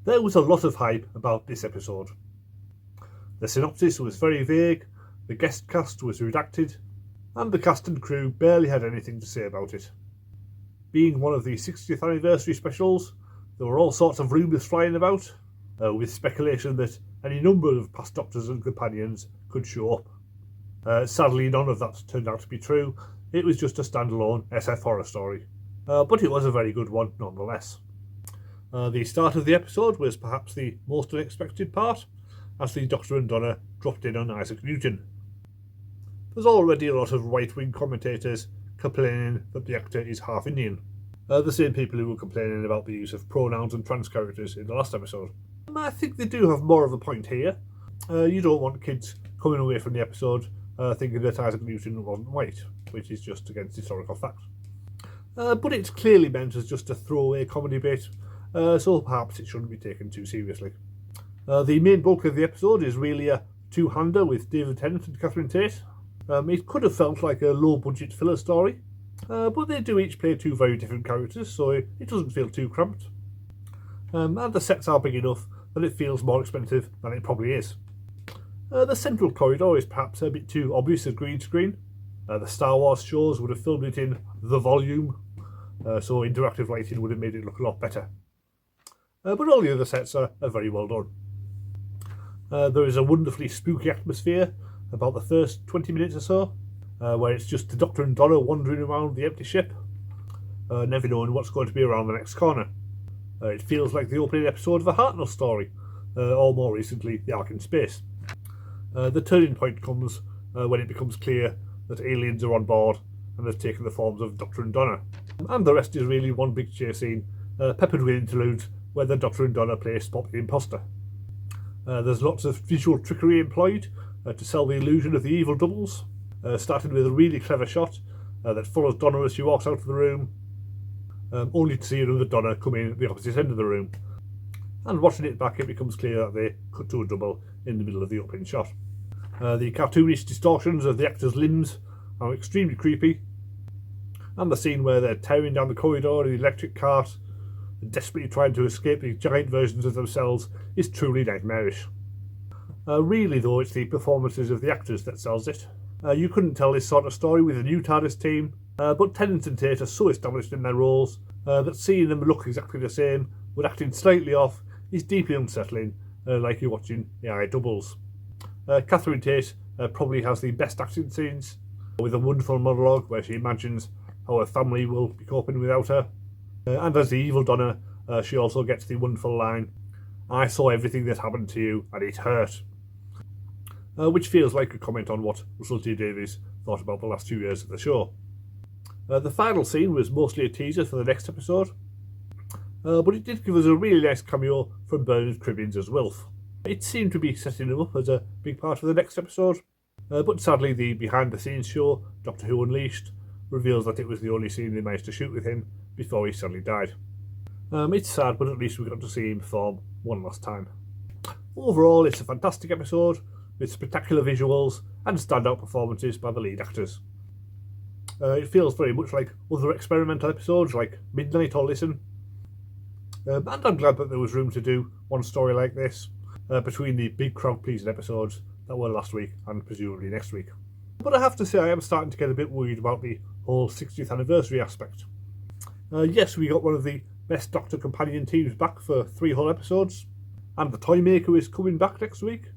There was a lot of hype about this episode. The synopsis was very vague, the guest cast was redacted, and the cast and crew barely had anything to say about it. Being one of the 60th anniversary specials, there were all sorts of rumours flying about, with speculation that any number of past Doctors and companions could show up. Sadly, none of that turned out to be true. It was just a standalone SF horror story. But it was a very good one nonetheless. The start of the episode was perhaps the most unexpected part, as the Doctor and Donna dropped in on Isaac Newton. There's already a lot of right-wing commentators complaining that the actor is half Indian. The same people who were complaining about the use of pronouns and trans characters in the last episode. I think they do have more of a point here. You don't want kids coming away from the episode thinking that Isaac Newton wasn't white, which is just against historical fact. But it's clearly meant as just a throwaway comedy bit, so perhaps it shouldn't be taken too seriously. The main bulk of the episode is really a two-hander with David Tennant and Catherine Tate. It could have felt like a low-budget filler story, but they do each play two very different characters, so it doesn't feel too cramped. And the sets are big enough that it feels more expensive than it probably is. The central corridor is perhaps a bit too obvious as green screen. The Star Wars shows would have filmed it in the volume, so interactive lighting would have made it look a lot better. But all the other sets are very well done. There is a wonderfully spooky atmosphere about the first 20 minutes or so, where it's just the Doctor and Donna wandering around the empty ship, never knowing what's going to be around the next corner. It feels like the opening episode of a Hartnell story, or more recently, The Ark in Space. The turning point comes when it becomes clear that aliens are on board and have taken the forms of Doctor and Donna. And the rest is really one big chase scene, peppered with interludes where the Doctor and Donna play Spot the Imposter. There's lots of visual trickery employed to sell the illusion of the evil doubles, starting with a really clever shot that follows Donna as she walks out of the room, only to see another Donna come in at the opposite end of the room. And watching it back, it becomes clear that they cut to a double in the middle of the opening shot. The cartoonish distortions of the actors' limbs are extremely creepy, and the scene where they're tearing down the corridor in the electric cart and desperately trying to escape these giant versions of themselves is truly nightmarish. Really though, it's the performances of the actors that sells it. You couldn't tell this sort of story with a new TARDIS team, but Tennant and Tate are so established in their roles that seeing them look exactly the same, but acting slightly off, is deeply unsettling, like you're watching AI doubles. Catherine Tate probably has the best acting scenes, with a wonderful monologue where she imagines how her family will be coping without her. And as the evil Donna, she also gets the wonderful line, "I saw everything that happened to you and it hurt," which feels like a comment on what Russell T Davies thought about the last 2 years of the show. The final scene was mostly a teaser for the next episode, but it did give us a really nice cameo from Bernard Cribbins as Wilf. It seemed to be setting him up as a big part of the next episode, but sadly the behind-the-scenes show, Doctor Who Unleashed, reveals that it was the only scene they managed to shoot with him before he suddenly died. It's sad, but at least we got to see him perform one last time. Overall, it's a fantastic episode with spectacular visuals and standout performances by the lead actors. It feels very much like other experimental episodes like Midnight or Listen. And I'm glad that there was room to do one story like this between the big crowd-pleasing episodes that were last week and presumably next week. But I have to say I am starting to get a bit worried about the whole 60th anniversary aspect. Yes, we got one of the best Doctor companion teams back for 3 whole episodes, and the Toymaker is coming back next week.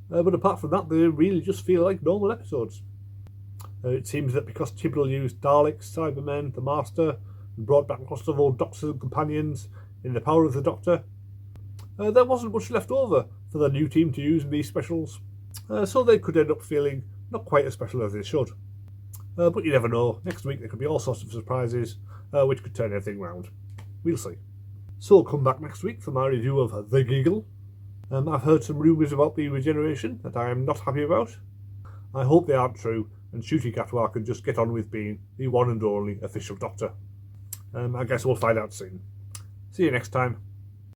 But apart from that, they really just feel like normal episodes. It seems that because Chibnall used Daleks, Cybermen, the Master, and brought back lots of old Doctors and companions in the Power of the Doctor, there wasn't much left over for the new team to use in these specials, so they could end up feeling not quite as special as they should. But you never know, next week there could be all sorts of surprises which could turn everything round. We'll see. So come back next week for my review of The Giggle. I've heard some rumours about the regeneration that I am not happy about. I hope they aren't true, and Ncuti Gatwa can just get on with being the one and only official Doctor. I guess we'll find out soon. See you next time.